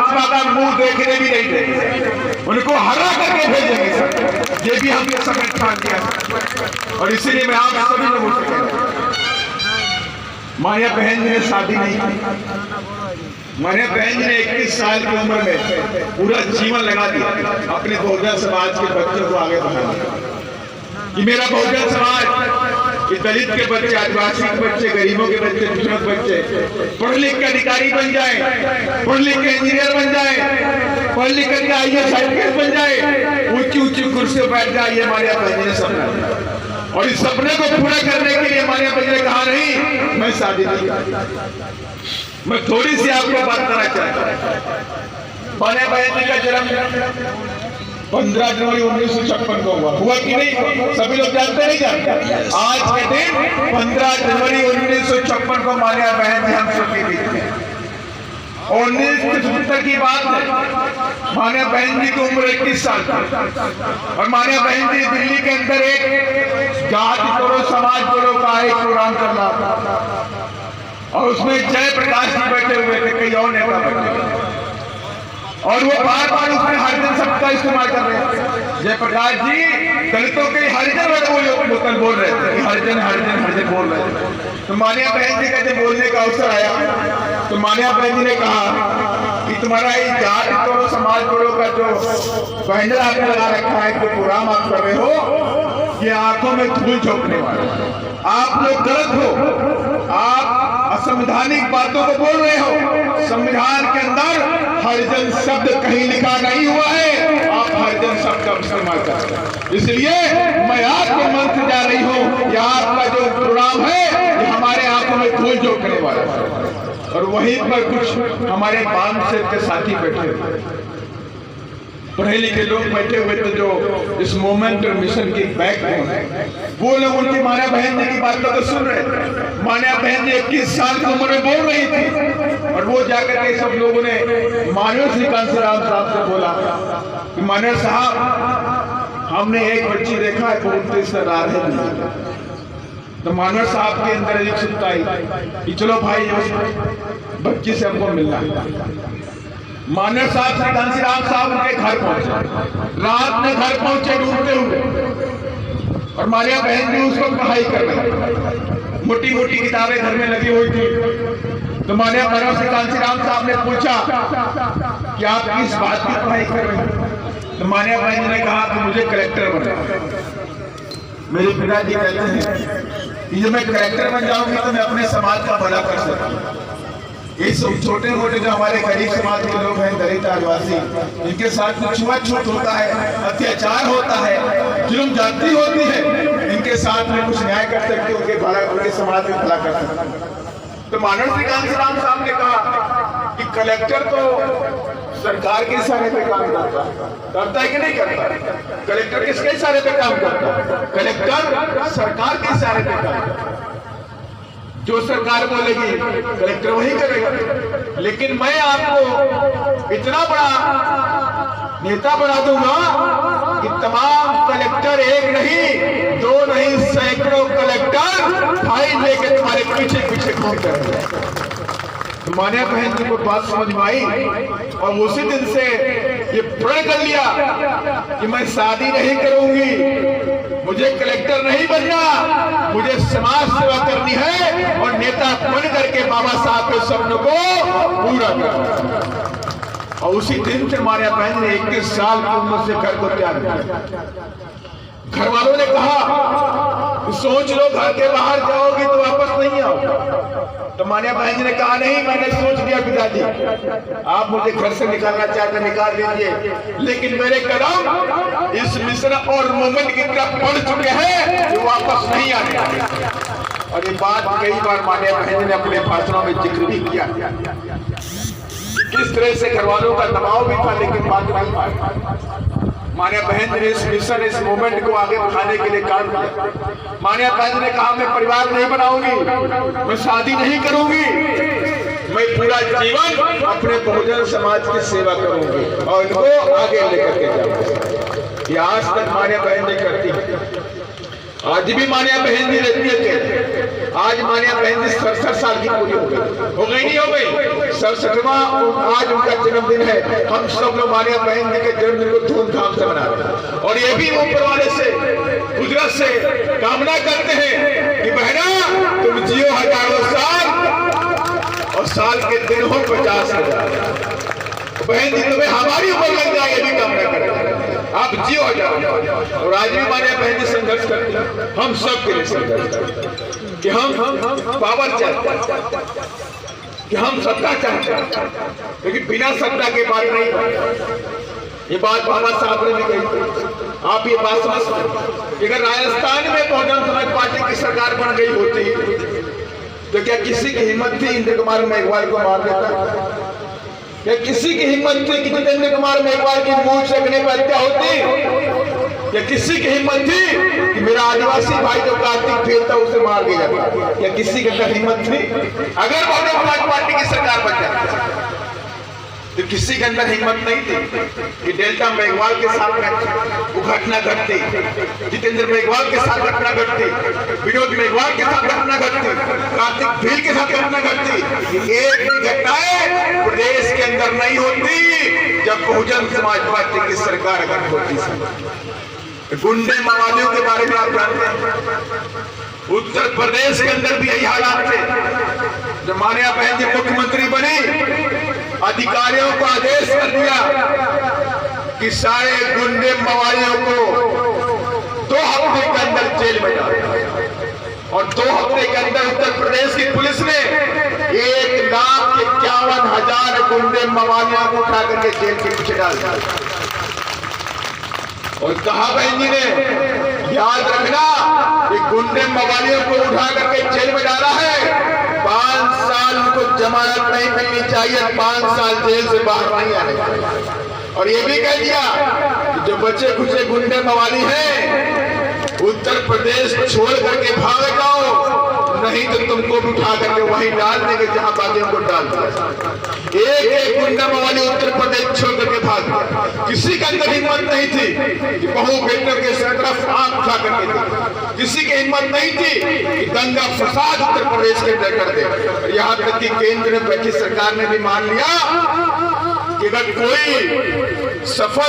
महात्मा का मुंह देखने भी नहीं देंगे, उनको हरा करके भेजेंगे सर। ये भी हमने समय ठान दिया और इसीलिए मैं आप सभी लोगों से कह रहा हूं, माया बहन जी ने शादी नहीं की। माया बहन जी ने 21 साल की उम्र में पूरा जीवन लगा दिया अपने बहुजन समाज के बच्चों को आगे बढ़ाने। कि मेरा बहुजन समाज, कि दलित के बच्चे, आदिवासी के बच्चे, गरीबों के बच्चे, पिछड़ों के बच्चे पढ़ लिख के अधिकारी बन जाए, पढ़ लिख के इंजीनियर बन जाए, पढ़ लिख करके IAS IPS बन जाए, ऊंची ऊंची कुर्सी पर बैठ जाए। ये माया बहन जी ने सपना, और इस सपने को पूरा करने के लिए माया बहन ने कहा नहीं मैं शादी नहीं करता। मैं थोड़ी सी आपको बात करना चाहता हूं। माया बहन जी का जन्म 15 जनवरी 1956 को हुआ कि नहीं? सभी लोग जानते नहीं जानते? आज के दिन 15 जनवरी 1956 को माया बहन जी हम सभी थी। 1973 की बात है। माया बहन जी की उम्र 21 साल थी और माया बहन जी दिल्ली के अंदर एक जाति तोड़ो समाज तोड़ो का एक प्रोग्राम चल रहा था और उसमें जयप्रकाश जी बैठे हुए थे, कई और नेता बैठे हुए, और वो बार बार उसमें हरिजन शब्द का इस्तेमाल कर रहे थे। जयप्रकाश जी दलितों के हरिजन लोग बोल रहे थे, हरिजन हरिजन हरिजन बोल रहे थे। तो माया बहन जी का जब बोलने का अवसर आया तो माया बहन जी ने कहा कि तुम्हारा ये जाति तोड़ो समाज तोड़ो का जो बैनर आपने लगा रखा है, जो प्रोग्राम आप कर रहे हो, ये आंखों में धूल झोंकने वाला। आप लोग गलत हो, आप असंवैधानिक बातों को बोल रहे हो। संविधान के अंदर हरिजन शब्द कहीं लिखा नहीं हुआ है, आप हरिजन शब्द का इस्तेमाल करते हैं। इसलिए मैं आपको मन से जा रही हूँ, यह आपका जो प्रोग्राम है ये हमारे आंखों में धूल झोंकने वाला है। और वहीं पर कुछ हमारे बांध से के साथी बैठे हुए, पढ़े लिखे लोग बैठे हुए थे जो इस मूवमेंट और मिशन की बैकबोन है, वो लोग उनकी माया बहन जी की बातों को सुन रहे थे। माया बहन जी 21 साल की उम्र में बोल रही थी और वो जाकर के सब लोगों ने माननीय श्री कांसीराम साहब से बोला कि माननीय साहब हमने एक बच्ची देखा है बहुत तेज से रा रही। तो माननीय साहब के अंदर एक सुनता आई कि चलो भाई उस बच्ची से हमको मिलना है। माननीय साहब श्री कांसीराम साहब उनके घर पहुंचे, रात में घर पहुंचे डूबते हुए, और माया बहन जी उसको पढ़ाई कर रही। मोटी मोटी किताबें घर में लगी हुई थी। तो माननीय श्री कांसीराम साहब ने पूछा कि आप किस बात की पढ़ाई कर रहे हैं? तो माननीय बहन जी ने कहा कि मुझे कलेक्टर बनना। मेरे पिताजी कहते हैं कि जब मैं कलेक्टर बन जाऊंगी तो मैं अपने समाज का भला कर सकूंगा। ये सब छोटे मोटे जो हमारे गरीब समाज के लोग हैं, दलित आदिवासी, इनके साथ कुछ छुआछूत होता है, अत्याचार होता है, जुल्म जाती होती है, इनके साथ में कुछ न्याय कर सकते, उनके समाज में भला कर सकते। तो माननीय श्री कांसीराम साहब ने कहा कि कलेक्टर तो सरकार के इशारे पे काम करता है कि नहीं करता? कलेक्टर किसके इशारे पे काम करता है? कलेक्टर सरकार के इशारे पे काम करता है। जो सरकार बोलेगी कलेक्टर वही करेगा। लेकिन मैं आपको इतना बड़ा नेता बना दूंगा कि तमाम कलेक्टर एक नहीं, दो नहीं, सैकड़ों कलेक्टर फाइल लेके तुम्हारे पीछे पीछे घूमते रहेंगे। माया बहन जी को बात समझ में आई और उसी दिन से ये प्रण कर लिया कि मैं शादी नहीं करूंगी, मुझे कलेक्टर नहीं बनना, मुझे समाज सेवा करनी है और नेता बन करके बाबा साहब के सपनों को पूरा करना। और उसी दिन से माया बहन ने 21 साल की उम्र से घर को त्याग किया। घर वालों ने कहा सोच लो, घर के बाहर जाओगी तो वापस नहीं आओगे। तो माया बहन जी ने कहा नहीं, मैंने सोच लिया पिताजी, आप मुझे घर से निकालना चाहते निकाल दीजिए, लेकिन मेरे कदम इस मिशन और मूवमेंट की तरफ बढ़ चुके हैं जो वापस नहीं आने। और ये बात कई बार माया बहन जी ने अपने भाषणों में जिक्र भी किया, किस तरह से घर वालों का दबाव भी था लेकिन बात नहीं पाई। माया बहन ने इस मिशन, इस मूवमेंट को आगे बढ़ाने के लिए काम किया। माया बहन ने कहा मैं परिवार नहीं बनाऊंगी, मैं शादी नहीं करूंगी, मैं पूरा जीवन अपने बहुजन समाज की सेवा करूंगी और इनको आगे लेकर के जाऊंगी। ये आज तक माया बहन ने करती है, आज भी माया बहन जी रहती है। आज मानिया बहन जी 67 साल की पूरी हो गई नहीं हो गई 67वां आज उनका जन्मदिन है। हम सब लोग मानिया बहन जी के जन्मदिन को धूमधाम से मना रहे हैं और ये भी ऊपर वाले से कुदरत से कामना करते हैं कि बहना तुम जियो हजारों साल और साल के दिन हो 50,000। बहन जी तुम्हें हमारी उम्र लग जाए ये भी कामना करें, आप जियो हजारों। और आज भी हमारे बहन जी संघर्ष करते हैं, हम सब के लिए संघर्ष करते हैं कि हम पावर चाहते हैं, कि हम सत्ता चाहते हैं, लेकिन बिना सत्ता के बात नहीं। ये बात बाबा साहब ने भी कही, आप ये बात समझ। अगर राजस्थान में बहुजन समाज पार्टी की सरकार बन गई होती तो क्या किसी की हिम्मत थी इंद्र कुमार मेघवाल को मार देता? क्या किसी की हिम्मत थी कि जितेंद्र कुमार मेघवाल की मूंछ रखने पर हत्या होती? क्या किसी की हिम्मत थी कि मेरा आदिवासी भाई जो कार्तिक फेरता उसे मार दिया जाता? क्या किसी के अंदर हिम्मत थी? अगर बहुजन समाज पार्टी की सरकार बन जाती तो किसी के अंदर हिम्मत नहीं थी कि डेल्टा मेघवाल के साथ में वो घटना घटती, जितेंद्र मेघवाल के साथ घटना घटती, विनोद मेघवाल के साथ घटना घटती, कार्तिक भील के साथ घटना घटती। एक घटनाएं प्रदेश के अंदर नहीं होती जब बहुजन समाज पार्टी की सरकार अगर होती। गुंडे मवालियों के बारे में आप जानते हैं, उत्तर प्रदेश के अंदर भी यही हालात थे। जब मानिया बहन जी मुख्यमंत्री बनी, अधिकारियों को आदेश कर दिया कि सारे गुंडे मवालियों को 2 हफ्ते के अंदर जेल में डालो। और 2 हफ्ते के अंदर उत्तर प्रदेश की पुलिस ने 1,51,000 गुंडे मवालियों को उठा करके जेल के पीछे डाल दिया। और कहा बहन जी ने, याद रखना कि गुंडे मवालियों को उठा करके जेल में डाला है, 5 साल उनको जमानत नहीं मिलनी चाहिए, 5 साल जेल से बाहर नहीं आने चाहिए। और ये भी कह दिया कि जो बच्चे खुचे गुंडे मवाली हैं उत्तर प्रदेश छोड़ करके भाग जाओ, नहीं तो तुमको भी उठा करके वहीं डाल देंगे जहां बाकियों को डाल दिया। एक गुंडा मवाली उत्तर प्रदेश छोड़ करके भाग गया। किसी का अंदर हिम्मत नहीं थी कि बहू बेटों के तरफ आंख उठा करके दे, किसी की हिम्मत नहीं थी कि दंगा फसाद उत्तर प्रदेश के अंदर कर दे। यहाँ तक कि केंद्र में बैठी सरकार ने भी मान लिया कि अगर कोई सफल